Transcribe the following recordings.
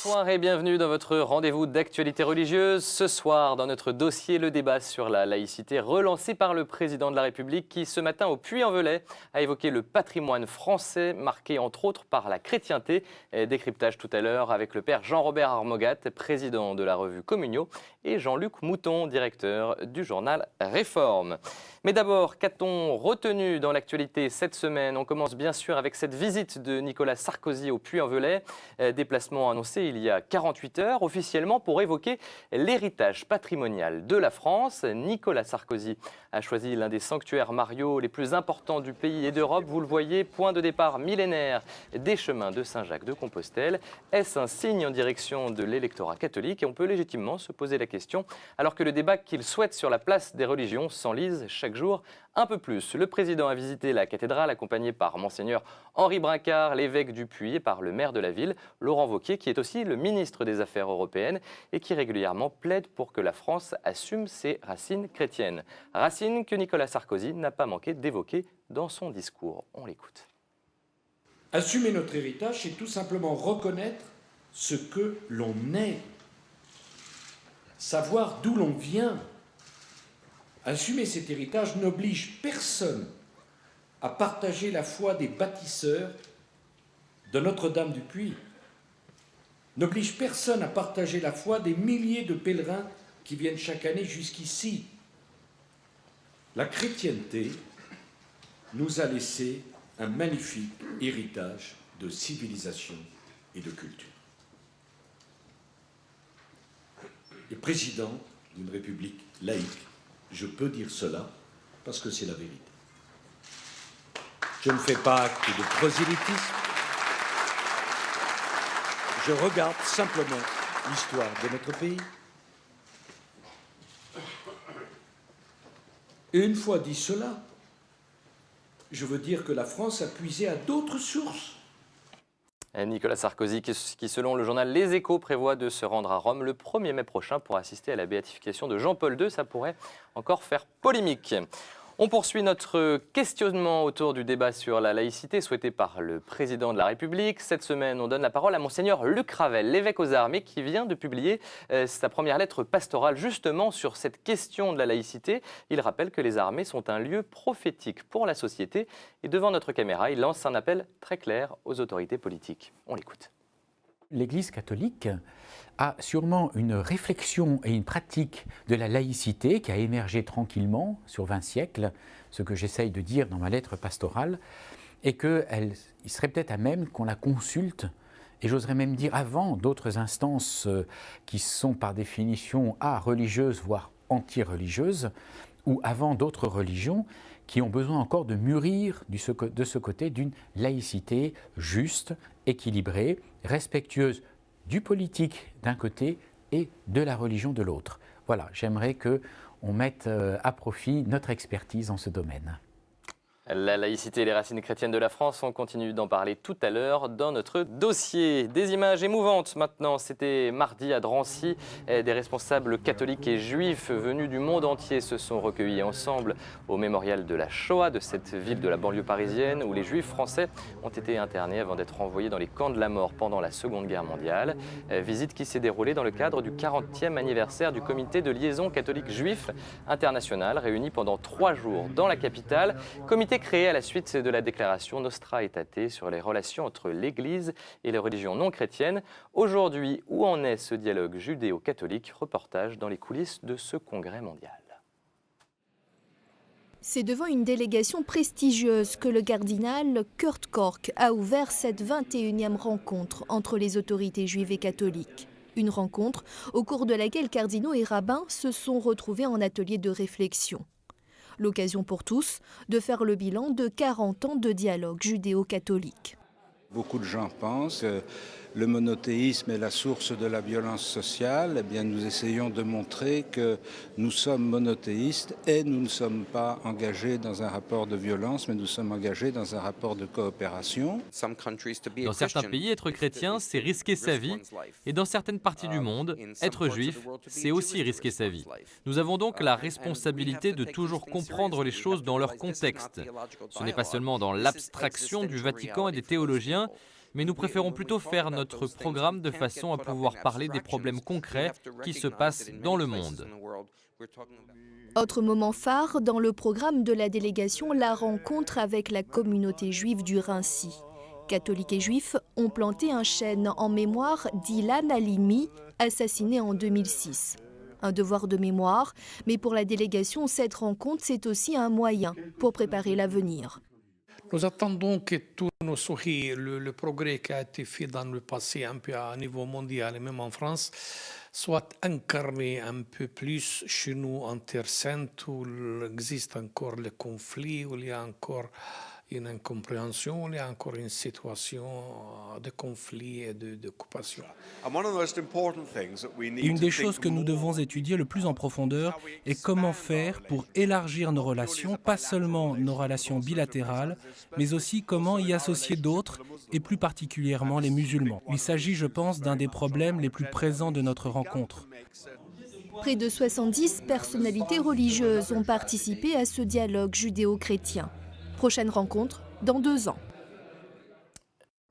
Bonsoir et bienvenue dans votre rendez-vous d'actualité religieuse. Ce soir, dans notre dossier, le débat sur la laïcité relancé par le président de la République qui, ce matin au Puy-en-Velay, a évoqué le patrimoine français marqué entre autres par la chrétienté. Décryptage tout à l'heure avec le père Jean-Robert Armogat, président de la revue Communio, et Jean-Luc Mouton, directeur du journal Réforme. Mais d'abord, qu'a-t-on retenu dans l'actualité cette semaine? On commence bien sûr avec cette visite de Nicolas Sarkozy au Puy-en-Velay, déplacement annoncé il y a 48 heures, officiellement pour évoquer l'héritage patrimonial de la France. Nicolas Sarkozy a choisi l'un des sanctuaires mariaux les plus importants du pays et d'Europe. Vous le voyez, point de départ millénaire des chemins de Saint-Jacques-de-Compostelle. Est-ce un signe en direction de l'électorat catholique? Et on peut légitimement se poser la question, alors que le débat qu'il souhaite sur la place des religions s'enlise chaque jour un peu plus. Le président a visité la cathédrale accompagné par Monseigneur Henri Brincart, l'évêque du Puy, et par le maire de la ville, Laurent Wauquiez, qui est aussi le ministre des Affaires européennes et qui régulièrement plaide pour que la France assume ses racines chrétiennes. Racines que Nicolas Sarkozy n'a pas manqué d'évoquer dans son discours. On l'écoute. Assumer notre héritage, c'est tout simplement reconnaître ce que l'on est, savoir d'où l'on vient. Assumer cet héritage n'oblige personne à partager la foi des bâtisseurs de Notre-Dame du Puy, n'oblige personne à partager la foi des milliers de pèlerins qui viennent chaque année jusqu'ici. La chrétienté nous a laissé un magnifique héritage de civilisation et de culture. Et président d'une république laïque, je peux dire cela parce que c'est la vérité. Je ne fais pas acte de prosélytisme. Je regarde simplement l'histoire de notre pays. Et une fois dit cela, je veux dire que la France a puisé à d'autres sources. Nicolas Sarkozy, qui selon le journal Les Échos prévoit de se rendre à Rome le 1er mai prochain pour assister à la béatification de Jean-Paul II. Ça pourrait encore faire polémique. On poursuit notre questionnement autour du débat sur la laïcité souhaité par le président de la République. Cette semaine, on donne la parole à Monseigneur Luc Ravel, l'évêque aux armées, qui vient de publier sa première lettre pastorale justement sur cette question de la laïcité. Il rappelle que les armées sont un lieu prophétique pour la société. Et devant notre caméra, il lance un appel très clair aux autorités politiques. On l'écoute. L'Église catholique a sûrement une réflexion et une pratique de la laïcité qui a émergé tranquillement sur 20 siècles, ce que j'essaye de dire dans ma lettre pastorale, et qu'il serait peut-être à même qu'on la consulte, et j'oserais même dire avant d'autres instances qui sont par définition religieuses, voire anti-religieuses, ou avant d'autres religions qui ont besoin encore de mûrir de ce côté d'une laïcité juste, équilibrée, respectueuse du politique d'un côté et de la religion de l'autre. Voilà, j'aimerais qu'on mette à profit notre expertise en ce domaine. La laïcité et les racines chrétiennes de la France, on continue d'en parler tout à l'heure dans notre dossier. Des images émouvantes maintenant, c'était mardi à Drancy. Des responsables catholiques et juifs venus du monde entier se sont recueillis ensemble au mémorial de la Shoah de cette ville de la banlieue parisienne où les juifs français ont été internés avant d'être envoyés dans les camps de la mort pendant la Seconde Guerre mondiale. Visite qui s'est déroulée dans le cadre du 40e anniversaire du comité de liaison catholique juif international réuni pendant 3 jours dans la capitale. Comité créé à la suite de la déclaration Nostra Aetate sur les relations entre l'Église et les religions non chrétiennes. Aujourd'hui, où en est ce dialogue judéo-catholique? Reportage dans les coulisses de ce congrès mondial. C'est devant une délégation prestigieuse que le cardinal Kurt Kork a ouvert cette 21e rencontre entre les autorités juives et catholiques. Une rencontre au cours de laquelle cardinaux et rabbins se sont retrouvés en atelier de réflexion. L'occasion pour tous de faire le bilan de 40 ans de dialogue judéo-catholique. Beaucoup de gens pensent que le monothéisme est la source de la violence sociale. Eh bien, nous essayons de montrer que nous sommes monothéistes et nous ne sommes pas engagés dans un rapport de violence, mais nous sommes engagés dans un rapport de coopération. Dans certains pays, être chrétien, c'est risquer sa vie. Et dans certaines parties du monde, être juif, c'est aussi risquer sa vie. Nous avons donc la responsabilité de toujours comprendre les choses dans leur contexte. Ce n'est pas seulement dans l'abstraction du Vatican et des théologiens, Mais nous préférons plutôt faire notre programme de façon à pouvoir parler des problèmes concrets qui se passent dans le monde. Autre moment phare dans le programme de la délégation, la rencontre avec la communauté juive du Raincy. Catholiques et juifs ont planté un chêne en mémoire d'Ilan Halimi, assassiné en 2006. Un devoir de mémoire, mais pour la délégation, cette rencontre, c'est aussi un moyen pour préparer l'avenir. Nous attendons que tous nous sourient le progrès qui a été fait dans le passé, un peu à niveau mondial et même en France, soit incarné un peu plus chez nous en Terre Sainte, où il existe encore le conflit, où il y a encore une incompréhension, il y a encore une situation de conflit et d'occupation. Une des choses que nous devons étudier le plus en profondeur est comment faire pour élargir nos relations, pas seulement nos relations bilatérales, mais aussi comment y associer d'autres, et plus particulièrement les musulmans. Il s'agit, je pense, d'un des problèmes les plus présents de notre rencontre. Près de 70 personnalités religieuses ont participé à ce dialogue judéo-chrétien. Prochaine rencontre dans 2 ans.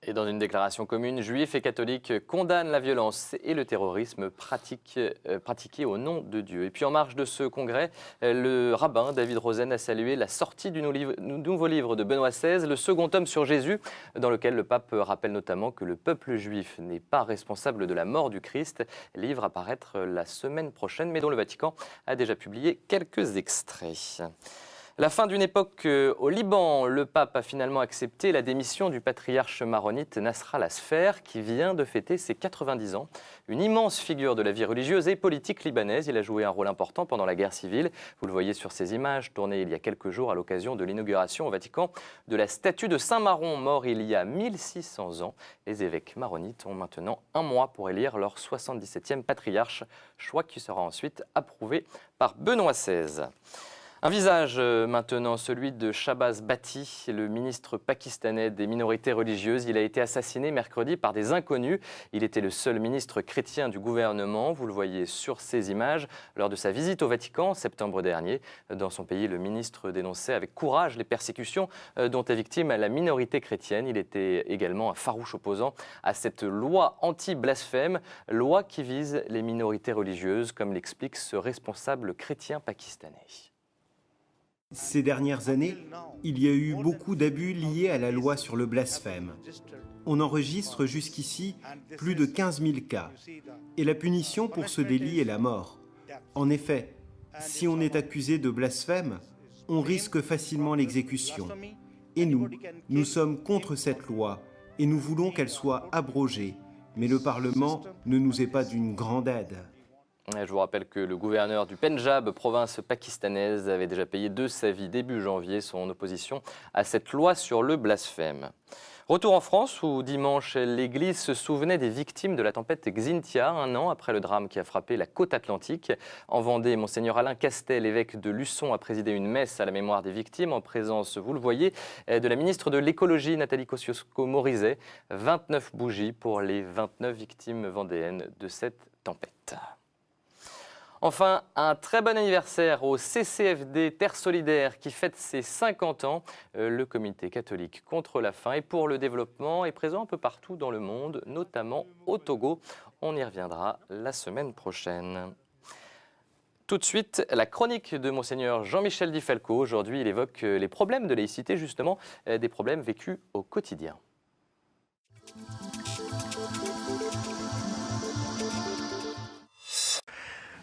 Et dans une déclaration commune, juifs et catholiques condamnent la violence et le terrorisme pratiqués au nom de Dieu. Et puis en marge de ce congrès, le rabbin David Rosen a salué la sortie du nouveau livre de Benoît XVI, le second tome sur Jésus, dans lequel le pape rappelle notamment que le peuple juif n'est pas responsable de la mort du Christ. Livre à paraître la semaine prochaine, mais dont le Vatican a déjà publié quelques extraits. La fin d'une époque au Liban, le pape a finalement accepté la démission du patriarche maronite Nasr al-Sfer qui vient de fêter ses 90 ans. Une immense figure de la vie religieuse et politique libanaise, il a joué un rôle important pendant la guerre civile. Vous le voyez sur ces images tournées il y a quelques jours à l'occasion de l'inauguration au Vatican de la statue de Saint Maron, mort il y a 1600 ans. Les évêques maronites ont maintenant 1 mois pour élire leur 77e patriarche, choix qui sera ensuite approuvé par Benoît XVI. Un visage maintenant, celui de Shahbaz Bhatti, le ministre pakistanais des minorités religieuses. Il a été assassiné mercredi par des inconnus. Il était le seul ministre chrétien du gouvernement. Vous le voyez sur ces images. Lors de sa visite au Vatican en septembre dernier, dans son pays, le ministre dénonçait avec courage les persécutions dont est victime la minorité chrétienne. Il était également un farouche opposant à cette loi anti-blasphème, loi qui vise les minorités religieuses, comme l'explique ce responsable chrétien pakistanais. Ces dernières années, il y a eu beaucoup d'abus liés à la loi sur le blasphème. On enregistre jusqu'ici plus de 15 000 cas. Et la punition pour ce délit est la mort. En effet, si on est accusé de blasphème, on risque facilement l'exécution. Et nous sommes contre cette loi et nous voulons qu'elle soit abrogée. Mais le Parlement ne nous est pas d'une grande aide. Je vous rappelle que le gouverneur du Pendjab, province pakistanaise, avait déjà payé de sa vie début janvier son opposition à cette loi sur le blasphème. Retour en France où dimanche l'église se souvenait des victimes de la tempête Xynthia, 1 an après le drame qui a frappé la côte atlantique. En Vendée, monseigneur Alain Castel, évêque de Luçon, a présidé une messe à la mémoire des victimes en présence, vous le voyez, de la ministre de l'écologie Nathalie Kosciusko-Morizet. 29 bougies pour les 29 victimes vendéennes de cette tempête. Enfin, un très bon anniversaire au CCFD Terre Solidaire qui fête ses 50 ans. Le comité catholique contre la faim et pour le développement est présent un peu partout dans le monde, notamment au Togo. On y reviendra la semaine prochaine. Tout de suite, la chronique de monseigneur Jean-Michel Di Falco. Aujourd'hui, il évoque les problèmes de laïcité, justement, des problèmes vécus au quotidien.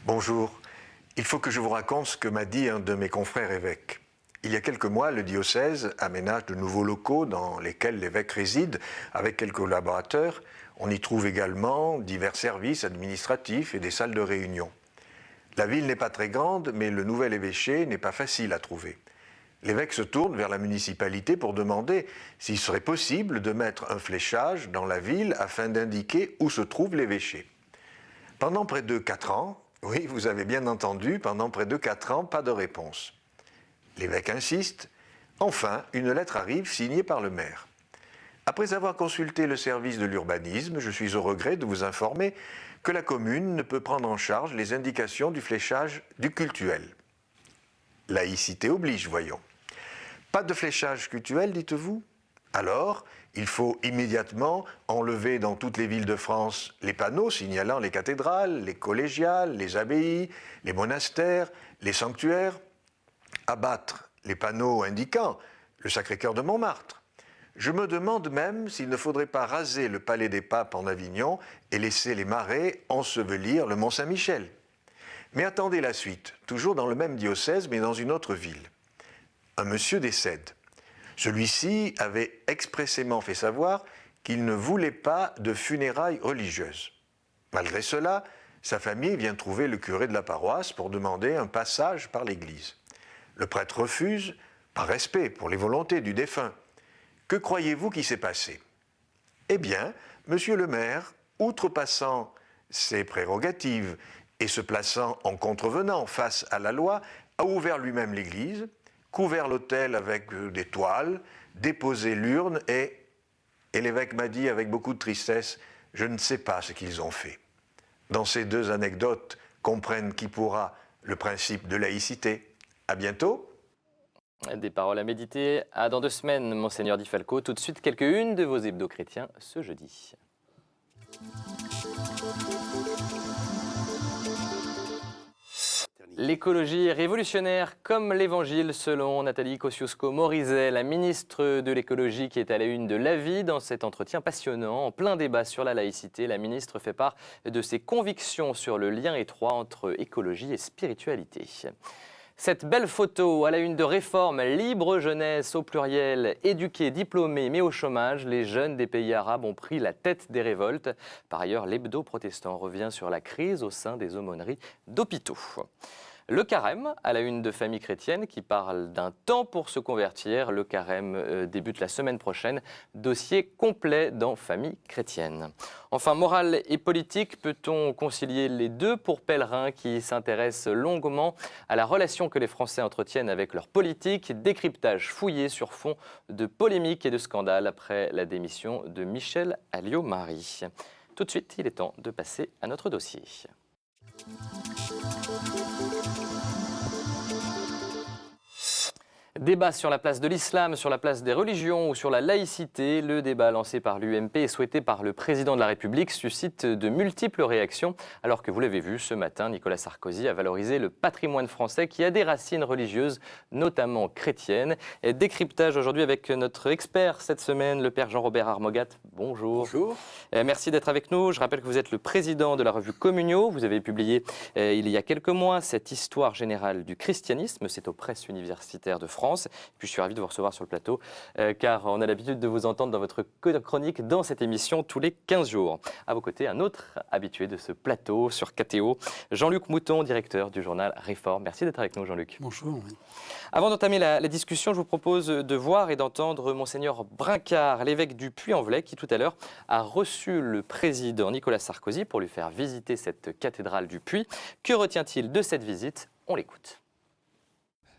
Bonjour, il faut que je vous raconte ce que m'a dit un de mes confrères évêques. Il y a quelques mois, le diocèse aménage de nouveaux locaux dans lesquels l'évêque réside avec quelques collaborateurs. On y trouve également divers services administratifs et des salles de réunion. La ville n'est pas très grande, mais le nouvel évêché n'est pas facile à trouver. L'évêque se tourne vers la municipalité pour demander s'il serait possible de mettre un fléchage dans la ville afin d'indiquer où se trouve l'évêché. Pendant près de 4 ans, oui, vous avez bien entendu, pendant près de 4 ans, pas de réponse. L'évêque insiste. Enfin, une lettre arrive signée par le maire. Après avoir consulté le service de l'urbanisme, je suis au regret de vous informer que la commune ne peut prendre en charge les indications du fléchage du cultuel. Laïcité oblige, voyons. Pas de fléchage cultuel, dites-vous? Alors, il faut immédiatement enlever dans toutes les villes de France les panneaux signalant les cathédrales, les collégiales, les abbayes, les monastères, les sanctuaires, abattre les panneaux indiquant le Sacré-Cœur de Montmartre. Je me demande même s'il ne faudrait pas raser le Palais des Papes en Avignon et laisser les marais ensevelir le Mont-Saint-Michel. Mais attendez la suite, toujours dans le même diocèse, mais dans une autre ville. Un monsieur décède. Celui-ci avait expressément fait savoir qu'il ne voulait pas de funérailles religieuses. Malgré cela, sa famille vient trouver le curé de la paroisse pour demander un passage par l'église. Le prêtre refuse, par respect pour les volontés du défunt. Que croyez-vous qui s'est passé? Eh bien, monsieur le maire, outrepassant ses prérogatives et se plaçant en contrevenant face à la loi, a ouvert lui-même l'église, couvert l'autel avec des toiles, déposé l'urne et l'évêque m'a dit avec beaucoup de tristesse, je ne sais pas ce qu'ils ont fait. Dans ces deux anecdotes comprennent qui pourra le principe de laïcité. À bientôt. Des paroles à méditer. À dans 2 semaines, Monseigneur Di Falco. Tout de suite, quelques-unes de vos hebdos chrétiens ce jeudi. L'écologie est révolutionnaire comme l'évangile selon Nathalie Kosciusko-Morizet, la ministre de l'écologie qui est à la une de l'Avis. Dans cet entretien passionnant, en plein débat sur la laïcité, la ministre fait part de ses convictions sur le lien étroit entre écologie et spiritualité. Cette belle photo à la une de Réforme, libre jeunesse au pluriel, éduqués, diplômés mais au chômage, les jeunes des pays arabes ont pris la tête des révoltes. Par ailleurs, l'hebdo protestant revient sur la crise au sein des aumôneries d'hôpitaux. Le carême, à la une de Famille chrétienne qui parle d'un temps pour se convertir. Le carême débute la semaine prochaine. Dossier complet dans Famille chrétienne. Enfin, morale et politique, peut-on concilier les deux pour Pèlerin qui s'intéresse longuement à la relation que les Français entretiennent avec leur politique? Décryptage fouillé sur fond de polémiques et de scandales après la démission de Michel Alliot-Marie. Tout de suite, il est temps de passer à notre dossier. Débat sur la place de l'islam, sur la place des religions ou sur la laïcité. Le débat lancé par l'UMP et souhaité par le président de la République suscite de multiples réactions. Alors que vous l'avez vu ce matin, Nicolas Sarkozy a valorisé le patrimoine français qui a des racines religieuses, notamment chrétiennes. Et décryptage aujourd'hui avec notre expert cette semaine, le père Jean-Robert Armogat. Bonjour. Bonjour. Merci d'être avec nous. Je rappelle que vous êtes le président de la revue Communio. Vous avez publié il y a quelques mois cette histoire générale du christianisme. C'est aux presses universitaires de France. Puis je suis ravi de vous recevoir sur le plateau car on a l'habitude de vous entendre dans votre chronique dans cette émission tous les 15 jours. À vos côtés, un autre habitué de ce plateau sur KTO, Jean-Luc Mouton, directeur du journal Réforme. Merci d'être avec nous, Jean-Luc. Bonjour. Avant d'entamer la discussion, je vous propose de voir et d'entendre Monseigneur Brincard, l'évêque du Puy-en-Velay, qui tout à l'heure a reçu le président Nicolas Sarkozy pour lui faire visiter cette cathédrale du Puy. Que retient-il de cette visite? On l'écoute.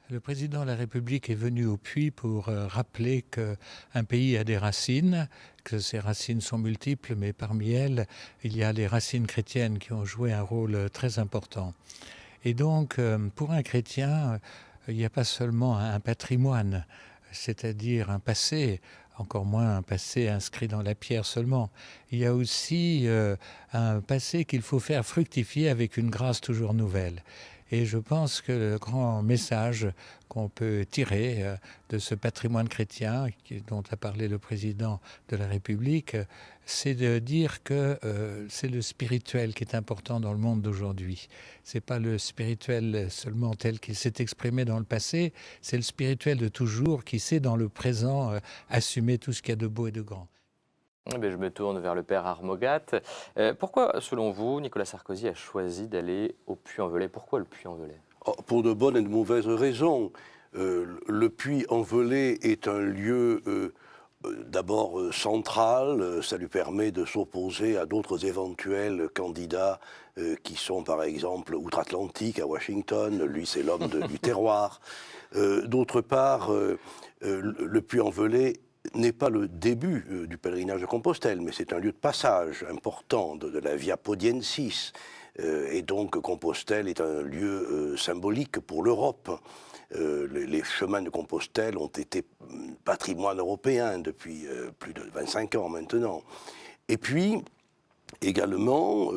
Le président de la République est venu au Puy pour rappeler qu'un pays a des racines, que ces racines sont multiples, mais parmi elles, il y a les racines chrétiennes qui ont joué un rôle très important. Et donc, pour un chrétien, il n'y a pas seulement un patrimoine, c'est-à-dire un passé, encore moins un passé inscrit dans la pierre seulement. Il y a aussi un passé qu'il faut faire fructifier avec une grâce toujours nouvelle. Et je pense que le grand message qu'on peut tirer de ce patrimoine chrétien dont a parlé le président de la République, c'est de dire que c'est le spirituel qui est important dans le monde d'aujourd'hui. Ce n'est pas le spirituel seulement tel qu'il s'est exprimé dans le passé, c'est le spirituel de toujours qui sait dans le présent assumer tout ce qu'il y a de beau et de grand. Je me tourne vers le père Armogat. Pourquoi, selon vous, Nicolas Sarkozy a choisi d'aller au Puy-en-Velay? Pourquoi le Puy-en-Velay? Pour de bonnes et de mauvaises raisons. Le Puy-en-Velay est un lieu d'abord central. Ça lui permet de s'opposer à d'autres éventuels candidats qui sont par exemple outre-Atlantique, à Washington. Lui, c'est l'homme du terroir. D'autre part, le Puy-en-Velay n'est pas le début du pèlerinage de Compostelle, mais c'est un lieu de passage important de la Via Podiensis. Et donc Compostelle est un lieu symbolique pour l'Europe. Les chemins de Compostelle ont été patrimoine européen depuis plus de 25 ans maintenant. Et puis, également,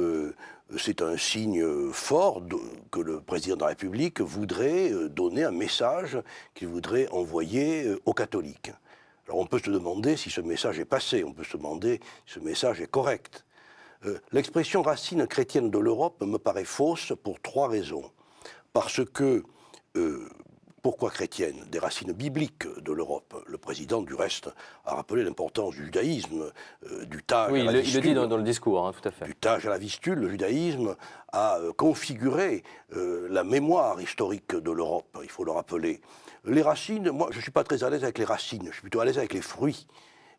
c'est un signe fort que le président de la République voudrait donner, un message qu'il voudrait envoyer aux catholiques. Alors on peut se demander si ce message est passé, on peut se demander si ce message est correct. L'expression racine chrétienne de l'Europe me paraît fausse pour 3 raisons. Parce que, pourquoi chrétienne? Des racines bibliques de l'Europe. Le président, du reste, a rappelé l'importance du judaïsme, du Taj à la Vistule. Il le dit dans le discours, hein, tout à fait. Du Taj à la Vistule, le judaïsme a configuré la mémoire historique de l'Europe, il faut le rappeler. Les racines, moi, je ne suis pas très à l'aise avec les racines, je suis plutôt à l'aise avec les fruits.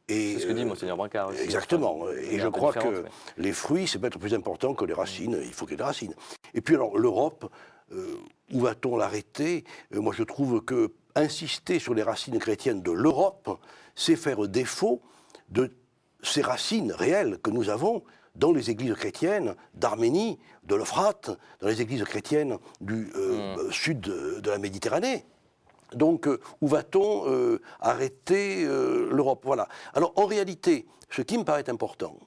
C'est ce que dit Monseigneur Brancard aussi. Exactement. Et je crois que les fruits, c'est peut-être plus important que les racines. Il faut qu'il y ait des racines. Et puis alors, l'Europe, où va-t-on l'arrêter? Moi, je trouve que insister sur les racines chrétiennes de l'Europe, c'est faire défaut de ces racines réelles que nous avons dans les églises chrétiennes d'Arménie, de l'Euphrate, dans les églises chrétiennes du sud de la Méditerranée. Donc, où va-t-on arrêter l'Europe? Voilà. Alors, en réalité, ce qui me paraît important,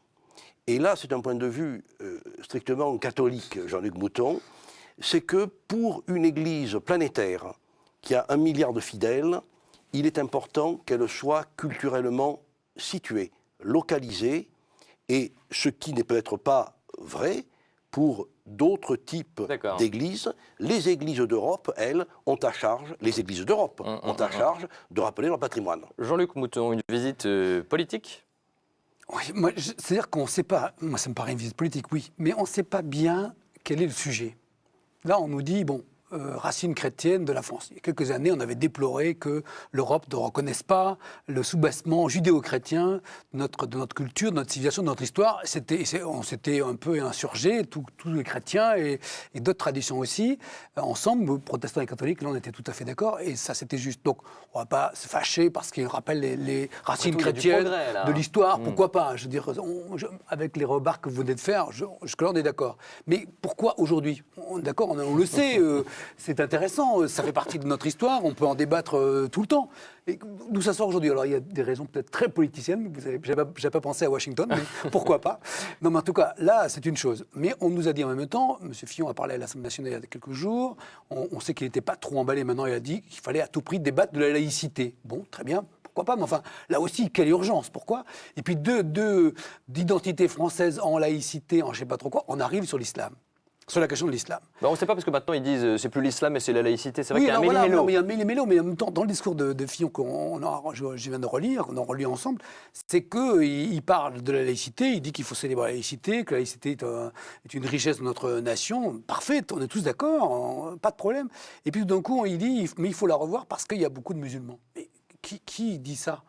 et là, c'est un point de vue strictement catholique, Jean-Luc Mouton, c'est que pour une Église planétaire qui a 1 milliard de fidèles, il est important qu'elle soit culturellement située, localisée, et ce qui n'est peut-être pas vrai pour d'autres types d'églises. Les églises d'Europe, elles, ont à charge, les églises d'Europe ont à charge de rappeler leur patrimoine. Jean-Luc Mouton, une visite politique? Oui, c'est-à-dire qu'on ne sait pas, moi ça me paraît une visite politique, oui, mais on ne sait pas bien quel est le sujet. Là, on nous dit, bon, racines chrétiennes de la France. Il y a quelques années, on avait déploré que l'Europe ne reconnaisse pas le soubassement judéo-chrétien de notre culture, de notre civilisation, de notre histoire. On s'était un peu insurgés, tous les chrétiens et d'autres traditions aussi, ensemble, protestants et catholiques, là on était tout à fait d'accord, et ça c'était juste. Donc on ne va pas se fâcher parce qu'ils rappellent les racines chrétiennes de l'histoire, pourquoi pas? Je veux dire, avec les remarques que vous venez de faire, jusque-là on est d'accord. Mais pourquoi aujourd'hui? D'accord, on le sait, c'est intéressant, ça fait partie de notre histoire, on peut en débattre tout le temps. D'où ça sort aujourd'hui? Alors il y a des raisons peut-être très politiciennes, j'avais pas pensé à Washington, mais pourquoi pas? Non, mais en tout cas, là c'est une chose. Mais on nous a dit en même temps, M. Fillon a parlé à l'Assemblée nationale il y a quelques jours, on sait qu'il n'était pas trop emballé maintenant, il a dit qu'il fallait à tout prix débattre de la laïcité. Bon, très bien. Pourquoi pas? Mais enfin, là aussi, quelle urgence? Pourquoi? Et puis d'identité française en laïcité, en je ne sais pas trop quoi, on arrive sur l'islam. Sur la question de l'islam. On ne sait pas parce que maintenant ils disent c'est plus l'islam mais c'est la laïcité. C'est vrai oui, qu'il y a un méli-mélo. méli-mélo. Il y a un méli-mélo, mais en même temps, dans le discours de Fillon je viens de relire, qu'on a relu ensemble, c'est qu'il parle de la laïcité, il dit qu'il faut célébrer la laïcité, que la laïcité est une richesse de notre nation. Parfait, on est tous d'accord, pas de problème. Et puis d'un coup, il dit mais il faut la revoir parce qu'il y a beaucoup de musulmans. Et qui dit ça?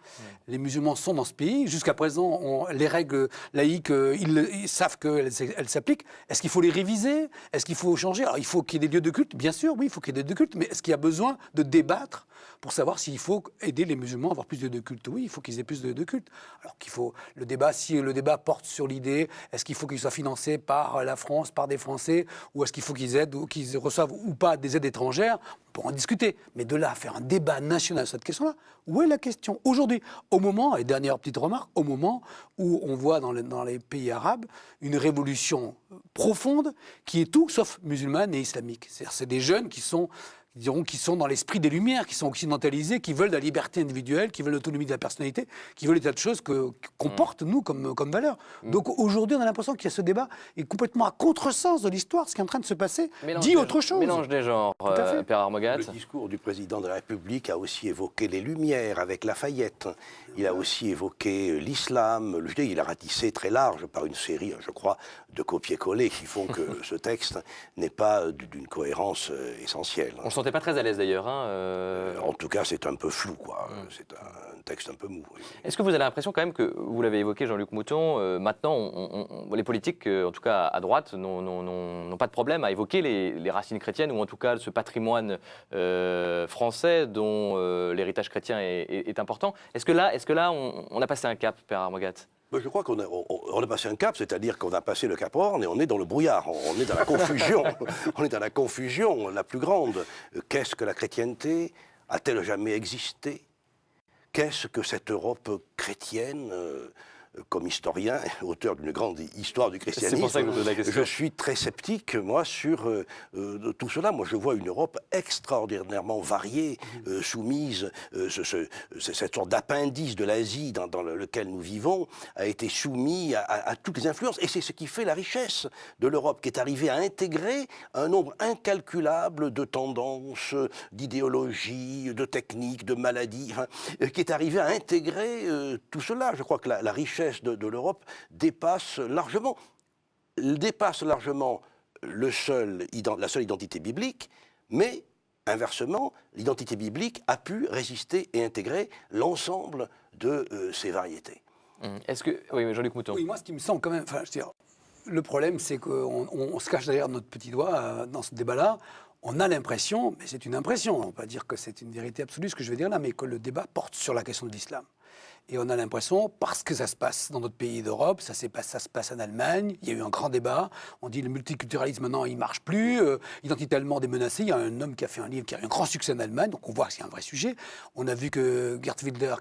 Les musulmans sont dans ce pays. Jusqu'à présent, les règles laïques, ils savent qu'elles s'appliquent. Est-ce qu'il faut les réviser? Est-ce qu'il faut changer? Alors, il faut qu'il y ait des lieux de culte. Bien sûr, oui, il faut qu'il y ait des lieux de culte. Mais est-ce qu'il y a besoin de débattre pour savoir s'il faut aider les musulmans à avoir plus de lieux de culte? Oui, il faut qu'ils aient plus de lieux de culte. Alors qu'il faut le débat, si le débat porte sur l'idée, est-ce qu'il faut qu'ils soient financés par la France, par des Français, ou est-ce qu'il faut qu'ils aident ou qu'ils reçoivent ou pas des aides étrangères? On peut en discuter. Mais de là à faire un débat national sur cette question-là, où est la question aujourd'hui? Au moment, et dernière petite remarque, au moment où on voit dans les pays arabes une révolution profonde qui est tout sauf musulmane et islamique. C'est-à-dire c'est des jeunes qui sont dans l'esprit des Lumières, qui sont occidentalisés, qui veulent la liberté individuelle, qui veulent l'autonomie de la personnalité, qui veulent des tas de choses qu'on porte, nous, comme valeur. Donc aujourd'hui, on a l'impression qu'il y a ce débat est complètement à contresens de l'histoire. Ce qui est en train de se passer dit autre chose. Mélange des genres, Père Armogat. Le discours du président de la République a aussi évoqué les Lumières avec Lafayette. Il a aussi évoqué l'islam. Il a ratissé très large par une série, je crois, de copier-coller qui font que ce texte n'est pas d'une cohérence essentielle. On ne se sentait pas très à l'aise d'ailleurs. En tout cas, c'est un peu flou, quoi. C'est un texte un peu mou. Oui. Est-ce que vous avez l'impression quand même que, vous l'avez évoqué Jean-Luc Mouton, maintenant les politiques, en tout cas à droite, n'ont pas de problème à évoquer les racines chrétiennes ou en tout cas ce patrimoine français dont l'héritage chrétien est important. Est-ce que là on a passé un cap, Père Armogat? Je crois qu'on a passé un cap, c'est-à-dire qu'on a passé le Cap Horn et on est dans le brouillard, on est dans la confusion, on est dans la confusion la plus grande. Qu'est-ce que la chrétienté? A-t-elle jamais existé? qu'est-ce que cette Europe chrétienne comme historien, auteur d'une grande histoire du christianisme, c'est pour ça que je pose la question. Je suis très sceptique, moi, sur tout cela. Moi, je vois une Europe extraordinairement variée, soumise, cette sorte d'appendice de l'Asie dans lequel nous vivons, a été soumis à toutes les influences. Et c'est ce qui fait la richesse de l'Europe, qui est arrivée à intégrer un nombre incalculable de tendances, d'idéologies, de techniques, de maladies, qui est arrivée à intégrer tout cela. Je crois que la richesse de l'Europe dépasse largement la seule identité biblique, mais inversement, l'identité biblique a pu résister et intégrer l'ensemble de ces variétés. Est-ce que... Oui, Jean-Luc Mouton. Oui, moi, ce qui me semble quand même... Enfin, je veux dire, le problème, c'est qu'on se cache derrière notre petit doigt dans ce débat-là. On a l'impression, mais c'est une impression, on ne va pas dire que c'est une vérité absolue ce que je vais dire là, mais que le débat porte sur la question de l'islam. Et on a l'impression, parce que ça se passe dans notre pays d'Europe, ça se passe en Allemagne, il y a eu un grand débat, on dit le multiculturalisme maintenant il ne marche plus, identité allemande est menacée, il y a un homme qui a fait un livre qui a eu un grand succès en Allemagne, donc on voit que c'est un vrai sujet. On a vu que Geert Wilders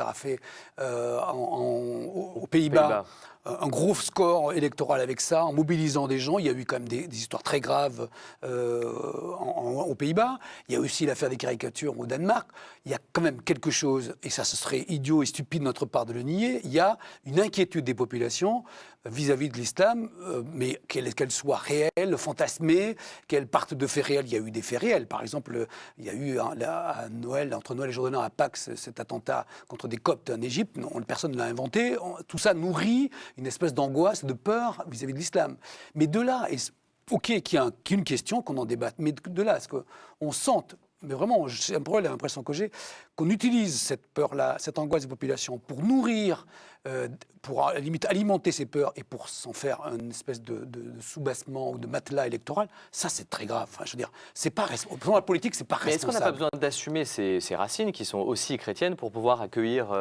a fait aux Pays-Bas un gros score électoral avec ça, en mobilisant des gens. Il y a eu quand même des histoires très graves aux Pays-Bas. Il y a aussi l'affaire des caricatures au Danemark. Il y a quand même quelque chose, et ça ce serait idiot et stupide de notre part de le nier, il y a une inquiétude des populations vis-à-vis de l'islam, mais qu'elle soit réelle, fantasmée, qu'elle parte de faits réels. Il y a eu des faits réels. Par exemple, il y a eu à Noël, entre Noël et Jour de l'An, à Pâques, cet attentat contre des Coptes en Égypte. Personne ne l'a inventé. Tout ça nourrit une espèce d'angoisse, de peur vis-à-vis de l'islam. Mais de là, OK, qu'il y ait une question, qu'on en débatte, mais de là, est-ce qu'on sente, mais vraiment, c'est un problème, l'impression que j'ai, qu'on utilise cette peur-là, cette angoisse des populations pour nourrir, pour à la limite alimenter ces peurs et pour s'en faire une espèce de soubassement ou de matelas électoral, ça c'est très grave. Enfin, je veux dire, c'est pas pour la politique, c'est pas responsable. Mais est-ce qu'on n'a pas besoin d'assumer ces racines qui sont aussi chrétiennes pour pouvoir accueillir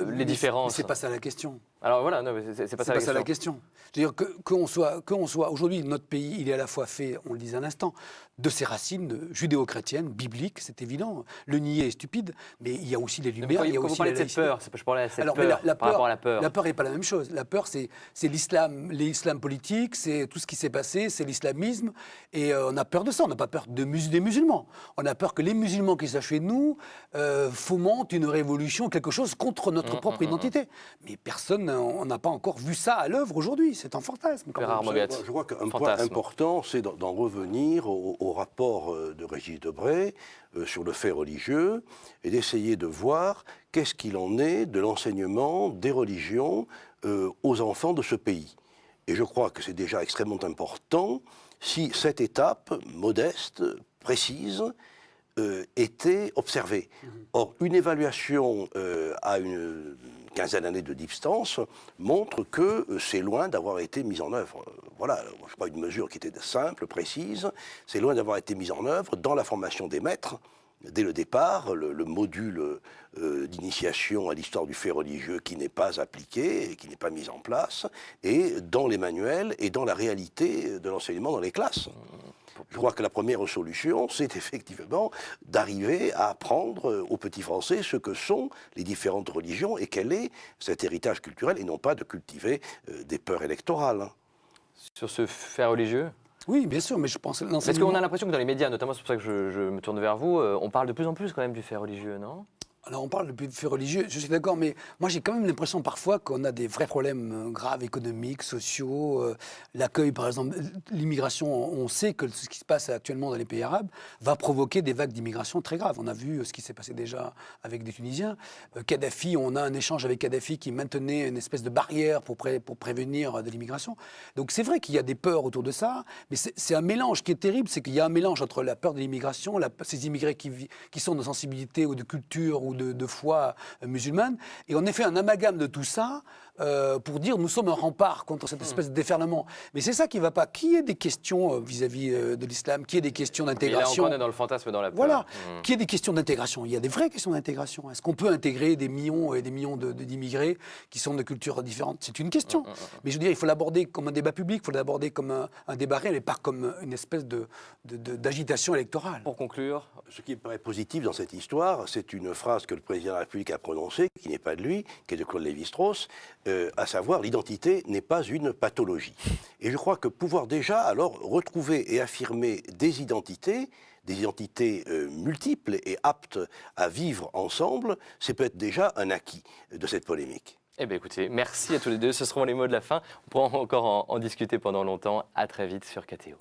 les différences? Mais c'est pas ça la question. Alors voilà, non, c'est pas ça la question. Je veux dire qu'on soit aujourd'hui, notre pays, il est à la fois fait, on le disait à l'instant, de ses racines judéo-chrétiennes, bibliques, c'est évident. Le nier est stupide, mais il y a aussi les lumières, il y a aussi la laïcité. Je parlais de cette peur, par rapport à la peur. La peur n'est pas la même chose. La peur, c'est l'islam politique, c'est tout ce qui s'est passé, c'est l'islamisme, et on a peur de ça. On n'a pas peur des musulmans. On a peur que les musulmans qui sont chez nous fomentent une révolution, quelque chose contre notre propre identité. Mais personne, on n'a pas encore vu ça à l'œuvre aujourd'hui. C'est un fantasme. Je crois qu'un point important, c'est d'en revenir au rapport de Régis Debray sur le fait religieux et d'essayer de voir qu'est-ce qu'il en est de l'enseignement des religions aux enfants de ce pays. Et je crois que c'est déjà extrêmement important si cette étape modeste, précise, était observée. Or, une évaluation à une quinzaine d'années de distance montre que c'est loin d'avoir été mis en œuvre. Voilà, je crois une mesure qui était simple, précise, c'est loin d'avoir été mise en œuvre dans la formation des maîtres. Dès le départ, le module d'initiation à l'histoire du fait religieux qui n'est pas appliqué et qui n'est pas mis en place, et dans les manuels et dans la réalité de l'enseignement dans les classes. Je crois que la première solution, c'est effectivement d'arriver à apprendre aux petits Français ce que sont les différentes religions et quel est cet héritage culturel, et non pas de cultiver des peurs électorales. Sur ce fait religieux ? Oui, bien sûr, mais je pense... Parce qu'on a l'impression que dans les médias, notamment, c'est pour ça que je me tourne vers vous, on parle de plus en plus quand même du fait religieux, non ? Alors on parle de faits religieux, je suis d'accord, mais moi j'ai quand même l'impression parfois qu'on a des vrais problèmes graves, économiques, sociaux. L'accueil, par exemple, l'immigration, on sait que ce qui se passe actuellement dans les pays arabes va provoquer des vagues d'immigration très graves. On a vu ce qui s'est passé déjà avec des Tunisiens. Kadhafi, on a un échange avec Kadhafi qui maintenait une espèce de barrière pour prévenir de l'immigration. Donc c'est vrai qu'il y a des peurs autour de ça, mais c'est un mélange qui est terrible, c'est qu'il y a un mélange entre la peur de l'immigration, ces immigrés qui sont de sensibilité ou de culture ou de foi musulmane, et on a fait un amalgame de tout ça pour dire nous sommes un rempart contre cette espèce de déferlement. Mais c'est ça qui ne va pas. Qu'il y ait des questions vis-à-vis de l'islam, qu'il y ait des questions d'intégration. Là encore, on est dans le fantasme, dans la peur. Voilà, qu'il y ait des questions d'intégration. Il y a des vraies questions d'intégration. Est-ce qu'on peut intégrer des millions et des millions d'immigrés qui sont de cultures différentes? C'est une question. Mais je veux dire, il faut l'aborder comme un débat public, il faut l'aborder comme un débat réel et pas comme une espèce d'agitation électorale. Pour conclure, ce qui me paraît positif dans cette histoire, c'est une phrase que le président de la République a prononcée, qui n'est pas de lui, qui est de Claude Lévi-Strauss, à savoir l'identité n'est pas une pathologie. Et je crois que pouvoir déjà alors retrouver et affirmer des identités multiples et aptes à vivre ensemble, c'est peut-être déjà un acquis de cette polémique. Eh bien écoutez, merci à tous les deux, ce seront les mots de la fin. On pourra encore en discuter pendant longtemps. À très vite sur KTO.